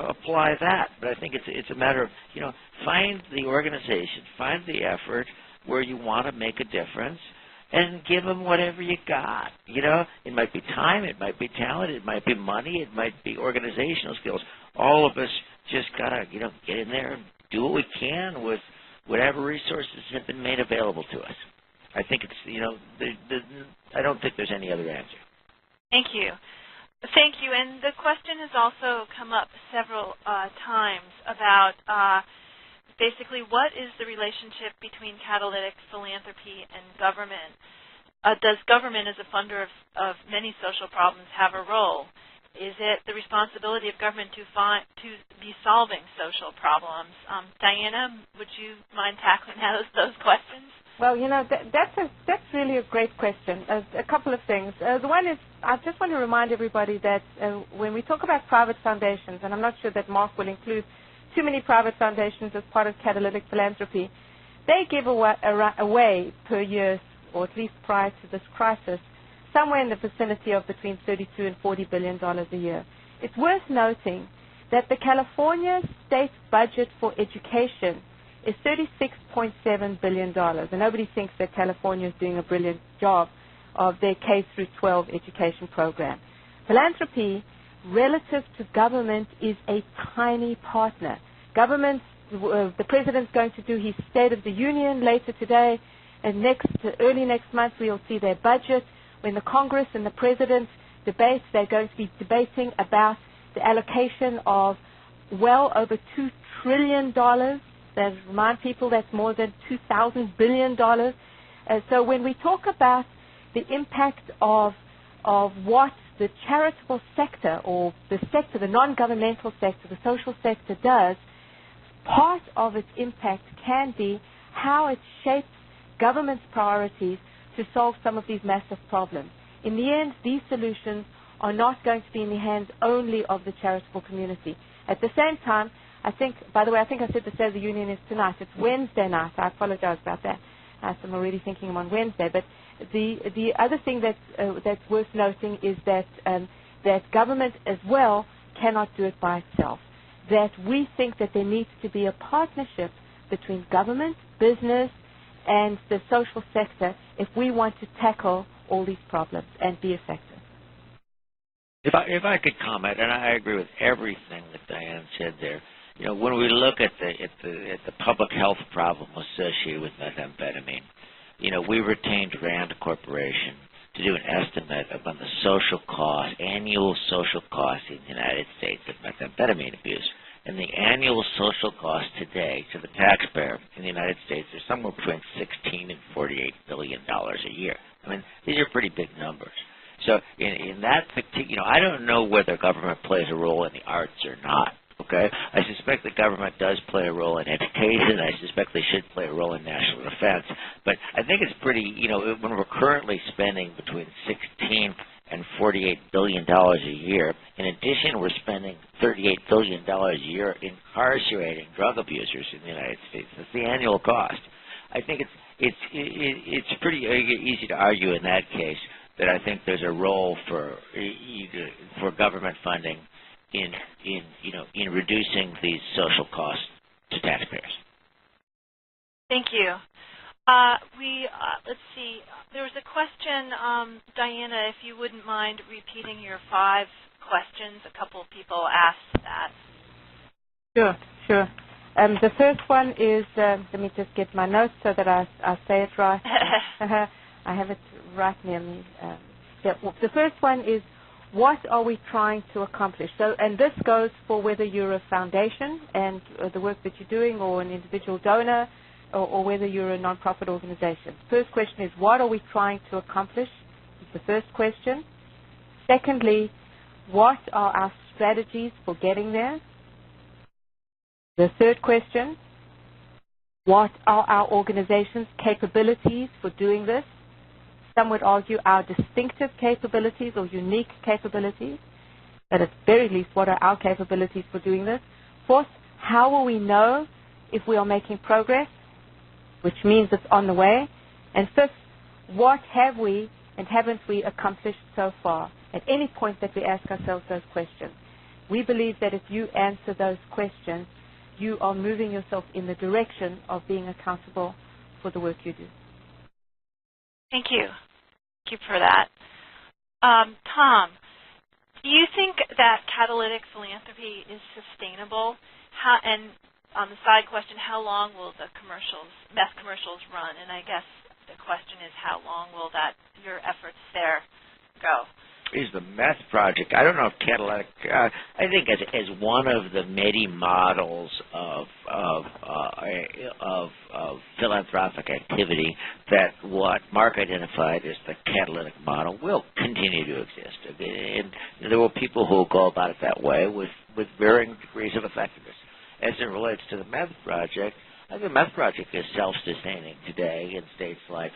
D: apply that. But I think it's a matter of find the organization, find the effort where you want to make a difference, and give them whatever you got. It might be time, it might be talent, it might be money, it might be organizational skills. All of us just got to, get in there and do what we can with whatever resources have been made available to us. I think it's, I don't think there's any other answer.
A: Thank you. Thank you. And the question has also come up several times about basically, what is the relationship between catalytic philanthropy and government? Does government, as a funder of many social problems, have a role? Is it the responsibility of government to be solving social problems? Diana, would you mind tackling those questions?
C: Well, that's really a great question. A couple of things. The one is, I just want to remind everybody that when we talk about private foundations, and I'm not sure that Mark will include too many private foundations as part of catalytic philanthropy, they give away per year, or at least prior to this crisis, somewhere in the vicinity of between $32 and $40 billion a year. It's worth noting that the California state budget for education is $36.7 billion, and nobody thinks that California is doing a brilliant job of their K through 12 education program. Philanthropy, relative to government, is a tiny partner. Government, the president's going to do his State of the Union later today, and early next month we'll see their budget. When the Congress and the president debate, they're going to be debating about the allocation of well over $2 trillion. That remind people that's more than $2,000 billion. So when we talk about the impact of what the charitable sector or the sector, the non-governmental sector, the social sector does, part of its impact can be how it shapes government's priorities to solve some of these massive problems. In the end, these solutions are not going to be in the hands only of the charitable community. At the same time, I think I said the State of the Union is tonight. It's Wednesday night. I apologize about that. I'm already thinking I'm on Wednesday. But the other thing that's worth noting is that that government as well cannot do it by itself. That we think that there needs to be a partnership between government, business, and the social sector if we want to tackle all these problems and be effective.
D: If I could comment, and I agree with everything that Diane said there. You know, when we look at the public health problem associated with methamphetamine, you know, we retained Rand Corporation to do an estimate upon the social cost, annual social cost in the United States of methamphetamine abuse. And the annual social cost today to the taxpayer in the United States is somewhere between $16 and $48 billion a year. I mean, these are pretty big numbers. So in that particular, you know, I don't know whether government plays a role in the arts or not. Okay, I suspect the government does play a role in education. I suspect they should play a role in national defense. But I think it's pretty, you know, when we're currently spending between $16 and $48 billion a year. In addition, we're spending $38 billion a year incarcerating drug abusers in the United States. That's the annual cost. I think it's pretty easy to argue in that case that I think there's a role for government funding in reducing these social costs to taxpayers.
A: Thank you. Let's see. There was a question, Diana, if you wouldn't mind repeating your 5 questions. A couple of people asked that.
C: Sure. The first one is, let me just get my notes so that I say it right. I have it right near me. The first one is, what are we trying to accomplish? So, and this goes for whether you're a foundation and the work that you're doing, or an individual donor, or whether you're a nonprofit organization. First question is, what are we trying to accomplish? Is the first question. Secondly, what are our strategies for getting there? The third question, what are our organization's capabilities for doing this? Some would argue our distinctive capabilities or unique capabilities, but at very least, what are our capabilities for doing this? Fourth, how will we know if we are making progress, which means it's on the way? And fifth, what have we and haven't we accomplished so far? At any point that we ask ourselves those questions, we believe that if you answer those questions, you are moving yourself in the direction of being accountable for the work you do.
A: Thank you. Thank you for that. Tom, do you think that catalytic philanthropy is sustainable? And on the side question, how long will the meth commercials run? And I guess the question is, how long will your efforts there go?
D: Is the meth project, I don't know if catalytic, I think as one of the many models of philanthropic activity, that what Mark identified as the catalytic model will continue to exist. And there will people who will go about it that way with varying degrees of effectiveness. As it relates to the meth project, I think the meth project is self-sustaining today in states like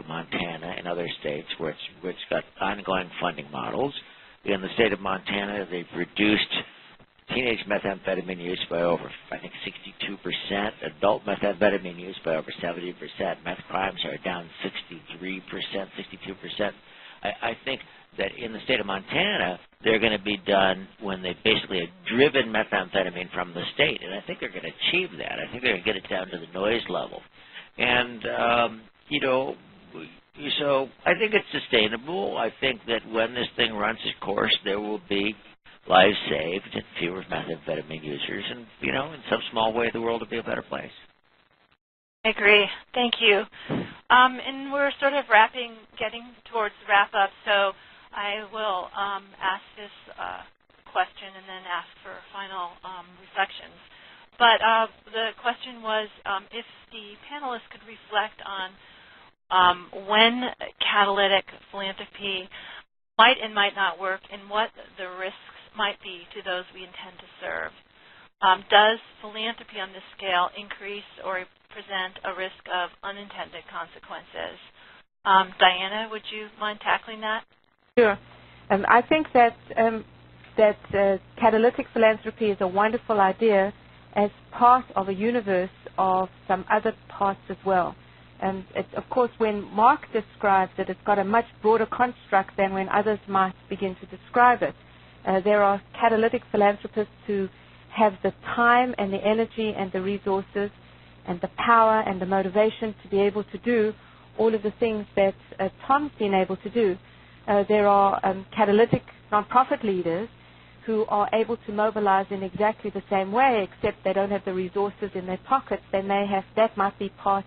D: Montana and other states where it's got ongoing funding models. In the state of Montana, they've reduced teenage methamphetamine use by over, I think, 62%, adult methamphetamine use by over 70%. Meth crimes are down 63%, 62%. I think that in the state of Montana, they're going to be done when they basically have driven methamphetamine from the state, and I think they're going to achieve that. I think they're going to get it down to the noise level. And, so I think it's sustainable. I think that when this thing runs its course, there will be lives saved and fewer methamphetamine users. And, in some small way, the world will be a better place.
A: I agree. Thank you. And we're sort of getting towards wrap-up, so I will ask this question and then ask for final reflections. But the question was if the panelists could reflect on when catalytic philanthropy might and might not work and what the risks might be to those we intend to serve. Does philanthropy on this scale increase or present a risk of unintended consequences? Diana, would you mind tackling that?
C: Sure. I think that catalytic philanthropy is a wonderful idea, as part of a universe of some other parts as well. And of course, when Mark describes it, it's got a much broader construct than when others might begin to describe it. There are catalytic philanthropists who have the time and the energy and the resources and the power and the motivation to be able to do all of the things that Tom's been able to do. There are catalytic nonprofit leaders who are able to mobilize in exactly the same way, except they don't have the resources in their pockets. They may have, that might be part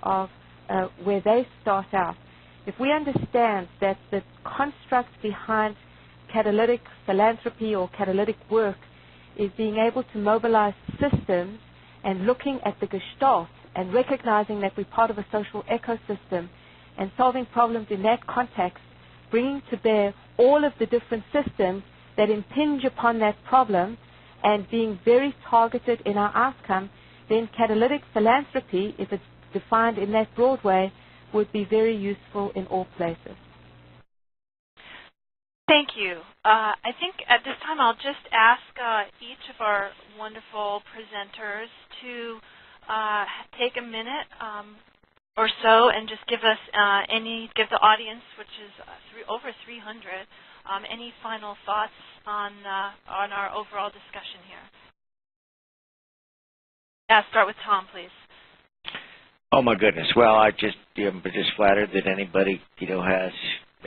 C: of where they start out. If we understand that the construct behind catalytic philanthropy or catalytic work is being able to mobilize systems and looking at the gestalt and recognizing that we're part of a social ecosystem and solving problems in that context, bringing to bear all of the different systems that impinge upon that problem and being very targeted in our outcome, then catalytic philanthropy, if it's defined in that broad way, would be very useful in all places.
A: Thank you. I think at this time I'll just ask each of our wonderful presenters to take a minute or so and just give us give the audience, which is over 300, any final thoughts on our overall discussion here. Yeah, start with Tom, please.
D: Oh my goodness! Well, I'm just flattered that anybody has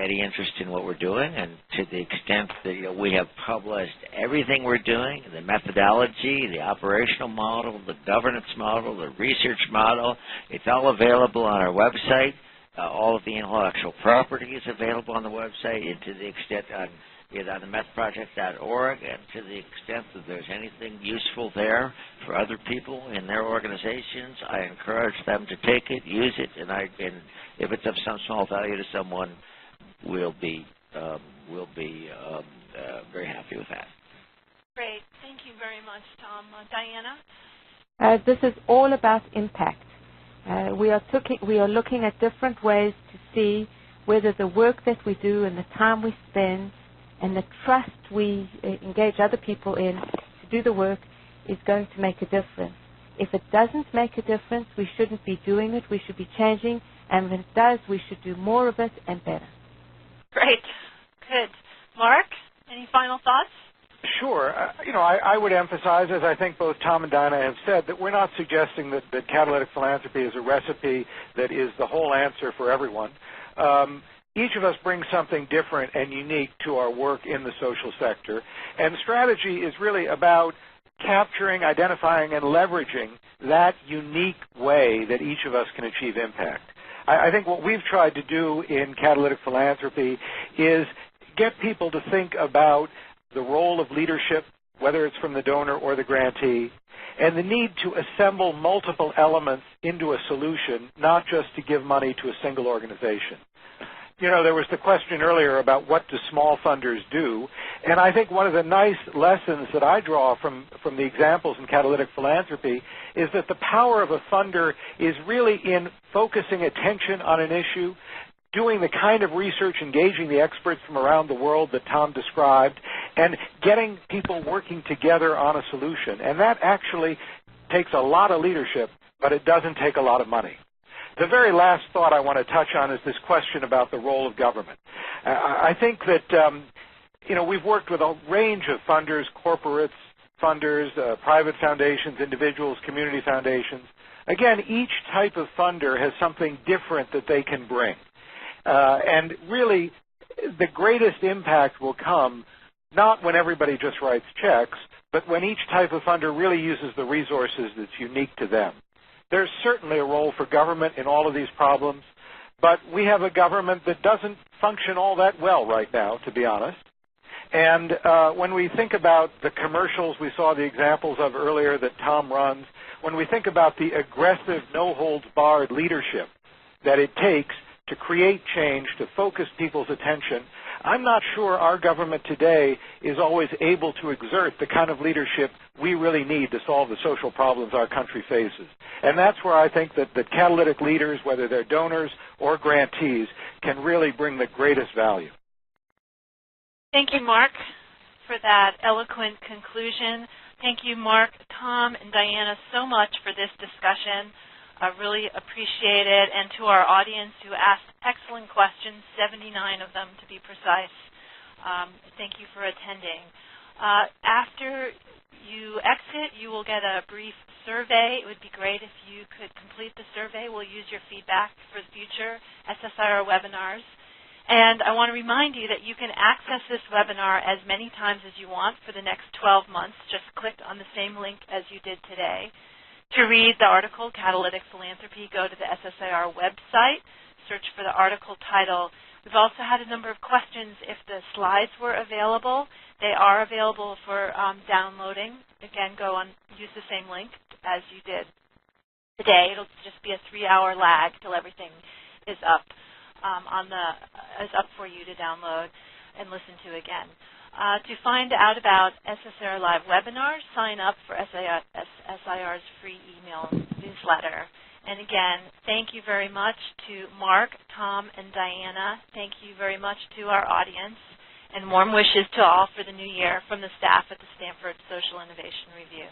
D: any interest in what we're doing, and to the extent that we have published everything we're doing, the methodology, the operational model, the governance model, the research model, it's all available on our website. All of the intellectual property is available on the website, and to the extent on the methproject.org, and to the extent that there's anything useful there for other people in their organizations, I encourage them to take it, use it, and if it's of some small value to someone, we'll be very happy with that.
A: Great. Thank you very much, Tom. Diana?
C: This is all about impact. We are looking at different ways to see whether the work that we do and the time we spend and the trust we engage other people in to do the work is going to make a difference. If it doesn't make a difference, we shouldn't be doing it. We should be changing. And when it does, we should do more of it and better.
A: Great. Good. Mark, any final thoughts?
B: Sure. I would emphasize, as I think both Tom and Diana have said, that we're not suggesting that catalytic philanthropy is a recipe that is the whole answer for everyone. Each of us brings something different and unique to our work in the social sector, and strategy is really about capturing, identifying, and leveraging that unique way that each of us can achieve impact. I think what we've tried to do in catalytic philanthropy is get people to think about the role of leadership, whether it's from the donor or the grantee, and the need to assemble multiple elements into a solution, not just to give money to a single organization. There was the question earlier about what do small funders do, and I think one of the nice lessons that I draw from the examples in catalytic philanthropy is that the power of a funder is really in focusing attention on an issue, doing the kind of research, engaging the experts from around the world that Tom described, and getting people working together on a solution. And that actually takes a lot of leadership, but it doesn't take a lot of money. The very last thought I want to touch on is this question about the role of government. I think that, we've worked with a range of funders, corporates, funders, private foundations, individuals, community foundations. Again, each type of funder has something different that they can bring. And really, the greatest impact will come not when everybody just writes checks, but when each type of funder really uses the resources that's unique to them. There's certainly a role for government in all of these problems, but we have a government that doesn't function all that well right now, to be honest. And when we think about the commercials we saw the examples of earlier that Tom runs, when we think about the aggressive, no-holds-barred leadership that it takes to create change, to focus people's attention, I'm not sure our government today is always able to exert the kind of leadership we really need to solve the social problems our country faces. And that's where I think that the catalytic leaders, whether they're donors or grantees, can really bring the greatest value.
A: Thank you, Mark, for that eloquent conclusion. Thank you, Mark, Tom, and Diana so much for this discussion. I really appreciate it. And to our audience who asked excellent questions, 79 of them to be precise, thank you for attending. After you exit, you will get a brief survey. It would be great if you could complete the survey. We'll use your feedback for future SSIR webinars. And I want to remind you that you can access this webinar as many times as you want for the next 12 months. Just click on the same link as you did today. To read the article, Catalytic Philanthropy, go to the SSIR website, search for the article title. We've also had a number of questions if the slides were available. They are available for downloading. Again, go on, use the same link as you did today. It'll just be a 3-hour lag till everything is up. Is up for you to download and listen to again. To find out about SSIR Live webinars, sign up for SSIR's free email newsletter. And again, thank you very much to Mark, Tom, and Diana. Thank you very much to our audience. And warm wishes to all for the new year from the staff at the Stanford Social Innovation Review.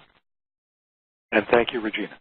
B: And thank you, Regina.